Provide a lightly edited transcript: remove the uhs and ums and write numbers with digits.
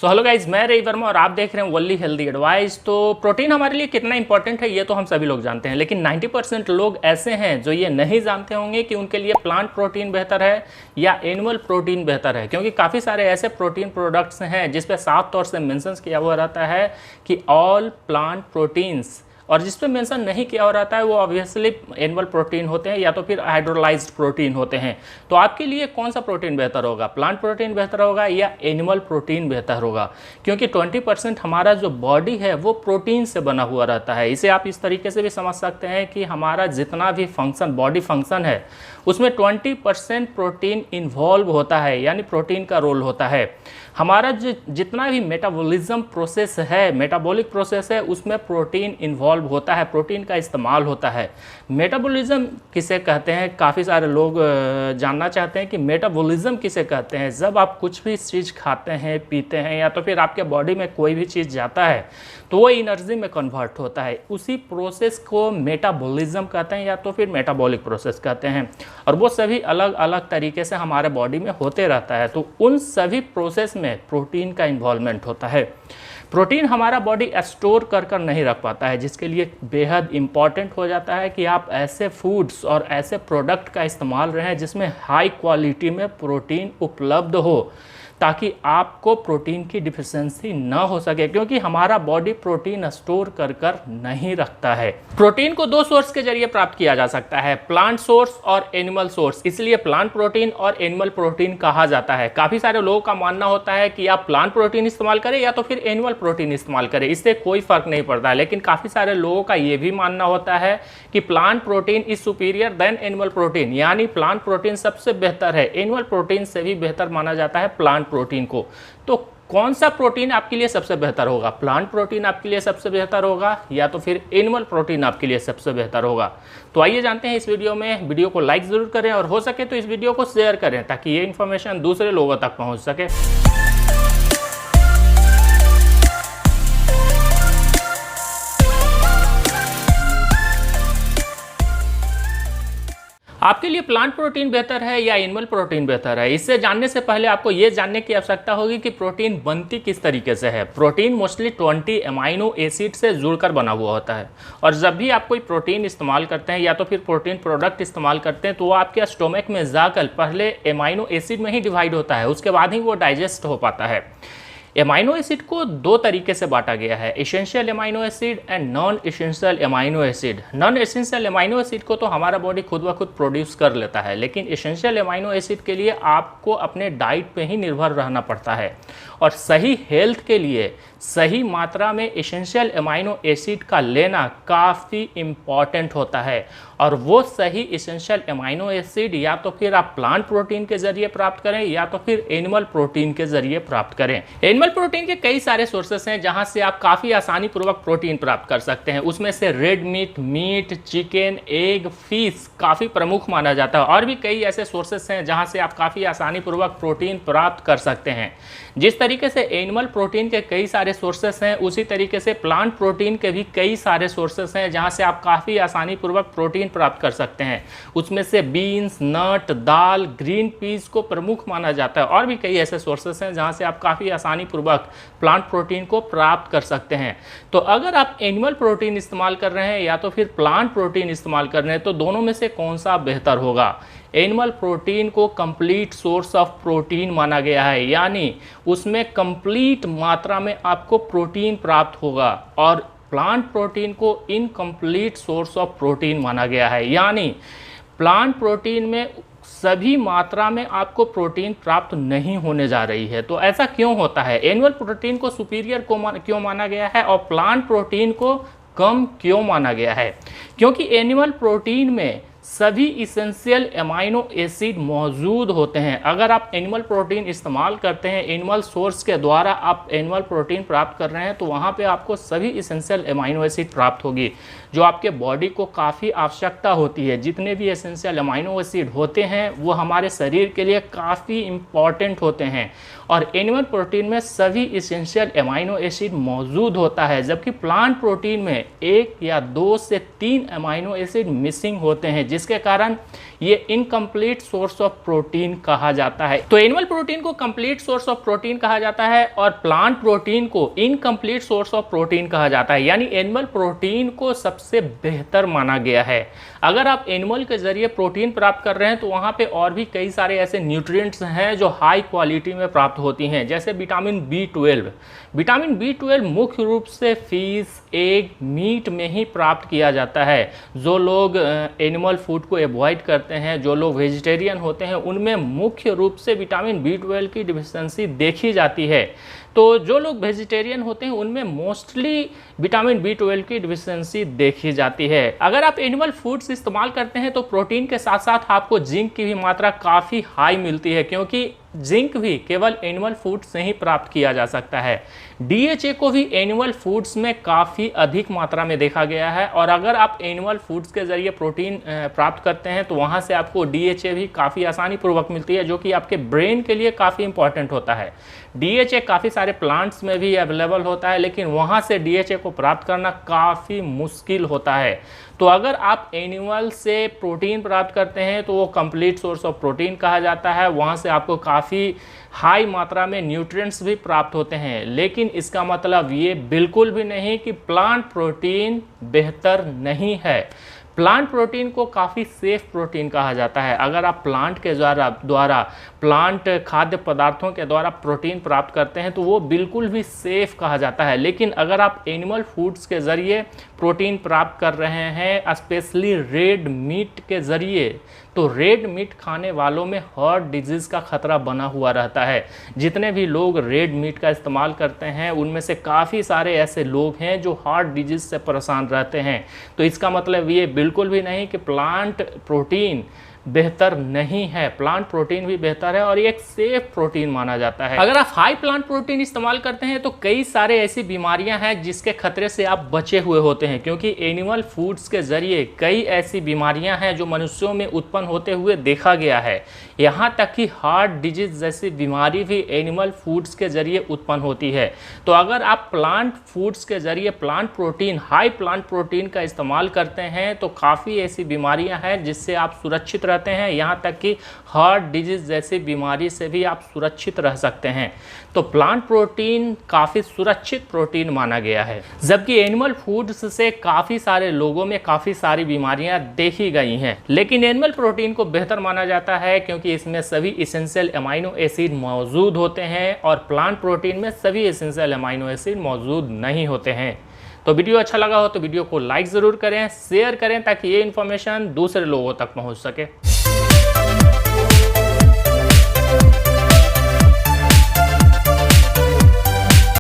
So hello guys, मैं रवि वर्मा और आप देख रहे हैं ओनली हेल्दी एडवाइस। तो प्रोटीन हमारे लिए कितना इंपॉर्टेंट है ये तो हम सभी लोग जानते हैं, लेकिन 90% लोग ऐसे हैं जो ये नहीं जानते होंगे कि उनके लिए प्लांट प्रोटीन बेहतर है या एनिमल प्रोटीन बेहतर है। क्योंकि काफ़ी सारे ऐसे प्रोटीन प्रोडक्ट्स हैं जिस पे साफ तौर से मेंशंस किया हुआ रहता है कि ऑल प्लांट प्रोटीन्स, और जिस पे मेंशन नहीं किया हो रहता है वो ऑब्वियसली एनिमल प्रोटीन होते हैं या तो फिर हाइड्रोलाइज्ड प्रोटीन होते हैं। तो आपके लिए कौन सा प्रोटीन बेहतर होगा, प्लांट प्रोटीन बेहतर होगा या एनिमल प्रोटीन बेहतर होगा? क्योंकि 20% हमारा जो बॉडी है वो प्रोटीन से बना हुआ रहता है। इसे आप इस तरीके से भी समझ सकते हैं कि हमारा जितना भी फंक्शन, बॉडी फंक्शन है, उसमें 20% प्रोटीन इन्वॉल्व होता है, यानी प्रोटीन का रोल होता है। हमारा जितना भी मेटाबॉलिज्म प्रोसेस है, मेटाबॉलिक प्रोसेस है, उसमें प्रोटीन इन्वॉल्व होता है, प्रोटीन का इस्तेमाल होता है। मेटाबॉलिज्म किसे कहते हैं, काफ़ी सारे लोग जानना चाहते हैं कि मेटाबॉलिज्म किसे कहते हैं। जब आप कुछ भी चीज़ खाते हैं, पीते हैं या तो फिर आपके बॉडी में कोई भी चीज़ जाता है तो वो एनर्जी में कन्वर्ट होता है, उसी प्रोसेस को मेटाबॉलिज्म कहते हैं या तो फिर मेटाबॉलिक प्रोसेस कहते हैं। और वो सभी अलग अलग तरीके से हमारे बॉडी में होते रहता है। तो उन सभी प्रोसेस में प्रोटीन का इन्वॉल्वमेंट होता है। प्रोटीन हमारा बॉडी स्टोर कर नहीं रख पाता है, जिसके लिए बेहद इम्पॉर्टेंट हो जाता है कि आप ऐसे फूड्स और ऐसे प्रोडक्ट का इस्तेमाल रहें जिसमें हाई क्वालिटी में प्रोटीन उपलब्ध हो, ताकि आपको प्रोटीन की डिफिशियंसी ना हो सके। क्योंकि हमारा बॉडी प्रोटीन स्टोर कर नहीं रखता है। प्रोटीन को दो सोर्स के जरिए प्राप्त किया जा सकता है, प्लांट सोर्स और एनिमल सोर्स। इसलिए प्लांट प्रोटीन और एनिमल प्रोटीन कहा जाता है। काफ़ी सारे लोगों का मानना होता है कि आप प्लांट प्रोटीन इस्तेमाल करें या तो फिर एनिमल प्रोटीन इस्तेमाल करें, इससे कोई फर्क नहीं पड़ता है। लेकिन काफ़ी सारे लोगों का ये भी मानना होता है कि plant protein is superior than animal protein, यानी प्लांट प्रोटीन सबसे बेहतर है, एनिमल प्रोटीन से भी बेहतर माना जाता है प्लांट प्रोटीन को। तो कौन सा प्रोटीन आपके लिए सबसे बेहतर होगा, प्लांट प्रोटीन आपके लिए सबसे बेहतर होगा या तो फिर एनिमल प्रोटीन आपके लिए सबसे बेहतर होगा? तो आइए जानते हैं इस वीडियो में। वीडियो को लाइक ज़रूर करें और हो सके तो इस वीडियो को शेयर करें ताकि ये इन्फॉर्मेशन दूसरे लोगों तक पहुंच सके। आपके लिए प्लांट प्रोटीन बेहतर है या एनिमल प्रोटीन बेहतर है, इससे जानने से पहले आपको ये जानने की आवश्यकता होगी कि प्रोटीन बनती किस तरीके से है। प्रोटीन मोस्टली 20 अमाइनो एसिड से जुड़कर बना हुआ होता है। और जब भी आप कोई प्रोटीन इस्तेमाल करते हैं या तो फिर प्रोटीन प्रोडक्ट इस्तेमाल करते हैं तो वो आपके स्टोमक में जाकर पहले अमाइनो एसिड में ही डिवाइड होता है, उसके बाद ही वो डाइजेस्ट हो पाता है। एमाइनो एसिड को दो तरीके से बांटा गया है, essential amino acid and non essential amino acid. Non essential amino acid को तो हमारा बॉडी खुद ब खुद प्रोड्यूस कर लेता है, लेकिन एसेंशियल एमाइनो एसिड के लिए आपको अपने डाइट पे ही निर्भर रहना पड़ता है। और सही हेल्थ के लिए सही मात्रा में एसेंशियल एमाइनो एसिड का लेना काफ़ी इम्पॉर्टेंट होता है। और वो सही एसेंशियल एमाइनो एसिड या तो फिर आप प्लांट प्रोटीन के जरिए प्राप्त करें या तो फिर एनिमल प्रोटीन के जरिए प्राप्त करें। एनिमल प्रोटीन के कई सारे सोर्सेस हैं जहां से आप काफ़ी आसानी पूर्वक प्रोटीन प्राप्त कर सकते हैं। उसमें से red meat, meat, chicken, egg, fish काफ़ी प्रमुख माना जाता है। और भी कई ऐसे सोर्सेस हैं जहां से आप काफ़ी आसानी पूर्वक प्रोटीन प्राप्त कर सकते हैं। जिस तरीके से एनिमल प्रोटीन के कई सारे सोर्सेस हैं, उसी तरीके से प्लांट प्रोटीन के भी कई सारे सोर्सेस हैं जहां से आप काफ़ी आसानी पूर्वक प्रोटीन प्राप्त कर सकते हैं। उसमें से बीन्स, नट, दाल, ग्रीन पीस को प्रमुख माना जाता है। और भी कई ऐसे सोर्सेस हैं जहां से आप काफ़ी आसानी पूर्वक प्लांट प्रोटीन को प्राप्त कर सकते हैं। तो अगर आप एनिमल प्रोटीन इस्तेमाल कर रहे हैं या तो फिर प्लांट प्रोटीन इस्तेमाल कर रहे हैं तो दोनों में से कौन सा बेहतर होगा? एनिमल प्रोटीन को कंप्लीट सोर्स ऑफ प्रोटीन माना गया है, यानी उसमें कंप्लीट मात्रा में आपको प्रोटीन प्राप्त होगा। और प्लांट प्रोटीन को इनकम्प्लीट सोर्स ऑफ प्रोटीन माना गया है, यानी प्लांट प्रोटीन में सभी मात्रा में आपको प्रोटीन प्राप्त नहीं होने जा रही है। तो ऐसा क्यों होता है? एनिमल प्रोटीन को सुपीरियर क्यों माना गया है और प्लांट प्रोटीन को कम क्यों माना गया है? क्योंकि एनिमल प्रोटीन में सभी इसेंशियल एमाइनो एसिड मौजूद होते हैं। अगर आप एनिमल प्रोटीन इस्तेमाल करते हैं, एनिमल सोर्स के द्वारा आप एनिमल प्रोटीन प्राप्त कर रहे हैं, तो वहाँ पे आपको सभी इसेंशियल एमाइनो एसिड प्राप्त होगी। जो आपके बॉडी को काफ़ी आवश्यकता होती है। जितने भी एसेंशियल अमाइनो एसिड होते हैं वो हमारे शरीर के लिए काफ़ी इम्पॉर्टेंट होते हैं, और एनिमल प्रोटीन में सभी एसेंशियल अमाइनो एसिड मौजूद होता है, जबकि प्लांट प्रोटीन में 1 या 2 से 3 अमाइनो एसिड मिसिंग होते हैं, जिसके कारण ये इनकम्प्लीट सोर्स ऑफ प्रोटीन कहा जाता है। तो एनिमल प्रोटीन को कंप्लीट सोर्स ऑफ प्रोटीन कहा जाता है और प्लांट प्रोटीन को इनकम्प्लीट सोर्स ऑफ प्रोटीन कहा जाता है, यानी एनिमल प्रोटीन को सबसे बेहतर माना गया है। अगर आप एनिमल के जरिए प्रोटीन प्राप्त कर रहे हैं तो वहाँ पे और भी कई सारे ऐसे न्यूट्रिएंट्स हैं जो हाई क्वालिटी में प्राप्त होती हैं, जैसे विटामिन B12। विटामिन B12 मुख्य रूप से फिश, एग, मीट में ही प्राप्त किया जाता है। जो लोग एनिमल फूड को अवॉइड करते हैं, जो लोग वेजिटेरियन होते हैं, उनमें मुख्य रूप से विटामिन B12 की डिफिशिएंसी देखी जाती है। तो जो लोग वेजिटेरियन होते हैं उनमें मोस्टली विटामिन B12 की डिफिशिएंसी देखी जाती है। अगर आप एनिमल फूड्स इस्तेमाल करते हैं तो प्रोटीन के साथ साथ आपको जिंक की भी मात्रा काफ़ी हाई मिलती है, क्योंकि जिंक भी केवल एनिमल फूड से ही प्राप्त किया जा सकता है। DHA को भी एनिमल फूड्स में काफ़ी अधिक मात्रा में देखा गया है, और अगर आप एनिमल फूड्स के ज़रिए प्रोटीन प्राप्त करते हैं तो वहाँ से आपको DHA भी काफ़ी आसानी पूर्वक मिलती है, जो कि आपके ब्रेन के लिए काफ़ी इंपॉर्टेंट होता है। DHA काफ़ी सारे प्लांट्स में भी अवेलेबल होता है, लेकिन वहाँ से DHA को प्राप्त करना काफ़ी मुश्किल होता है। तो अगर आप एनिमल से प्रोटीन प्राप्त करते हैं तो वो कंप्लीट सोर्स ऑफ प्रोटीन कहा जाता है, वहाँ से आपको काफ़ी हाई मात्रा में न्यूट्रिएंट्स भी प्राप्त होते हैं। लेकिन इसका मतलब ये बिल्कुल भी नहीं कि प्लांट प्रोटीन बेहतर नहीं है। प्लांट प्रोटीन को काफ़ी सेफ प्रोटीन कहा जाता है। अगर आप प्लांट के द्वारा प्लांट खाद्य पदार्थों के द्वारा प्रोटीन प्राप्त करते हैं तो वो बिल्कुल भी सेफ कहा जाता है। लेकिन अगर आप एनिमल फूड्स के ज़रिए प्रोटीन प्राप्त कर रहे हैं, स्पेशली रेड मीट के ज़रिए, तो रेड मीट खाने वालों में हार्ट डिजीज़ का खतरा बना हुआ रहता है। जितने भी लोग रेड मीट का इस्तेमाल करते हैं उनमें से काफ़ी सारे ऐसे लोग हैं जो हार्ट डिजीज़ से परेशान रहते हैं। तो इसका मतलब ये बिल्कुल भी नहीं कि प्लांट प्रोटीन बेहतर नहीं है। प्लांट प्रोटीन भी बेहतर है और ये एक सेफ प्रोटीन माना जाता है। अगर आप हाई प्लांट प्रोटीन इस्तेमाल करते हैं तो कई सारे ऐसी बीमारियां हैं जिसके खतरे से आप बचे हुए होते हैं, क्योंकि एनिमल फूड्स के जरिए कई ऐसी बीमारियां हैं जो मनुष्यों में उत्पन्न होते हुए देखा गया है। यहाँ तक कि हार्ट डिजीज जैसी बीमारी भी एनिमल फूड्स के जरिए उत्पन्न होती है। तो अगर आप प्लांट फूड्स के जरिए plant protein, high plant protein का इस्तेमाल करते हैं तो काफ़ी ऐसी बीमारियां हैं जिससे आप सुरक्षित रहते हैं। यहाँ तक कि हार्ट डिजीज जैसी बीमारी से भी आप सुरक्षित रह सकते हैं। तो प्लांट प्रोटीन काफ़ी सुरक्षित प्रोटीन माना गया है, जबकि एनिमल फूड्स से काफ़ी सारे लोगों में काफ़ी सारी बीमारियां देखी गई हैं। लेकिन एनिमल प्रोटीन को बेहतर माना जाता है क्योंकि इसमें सभी इसेंशियल अमाइनो एसिड मौजूद होते हैं, और प्लांट प्रोटीन में सभी इसेंशियल अमाइनो एसिड मौजूद नहीं होते हैं। तो वीडियो अच्छा लगा हो तो वीडियो को लाइक ज़रूर करें, शेयर करें, ताकि ये इन्फॉर्मेशन दूसरे लोगों तक पहुंच सके।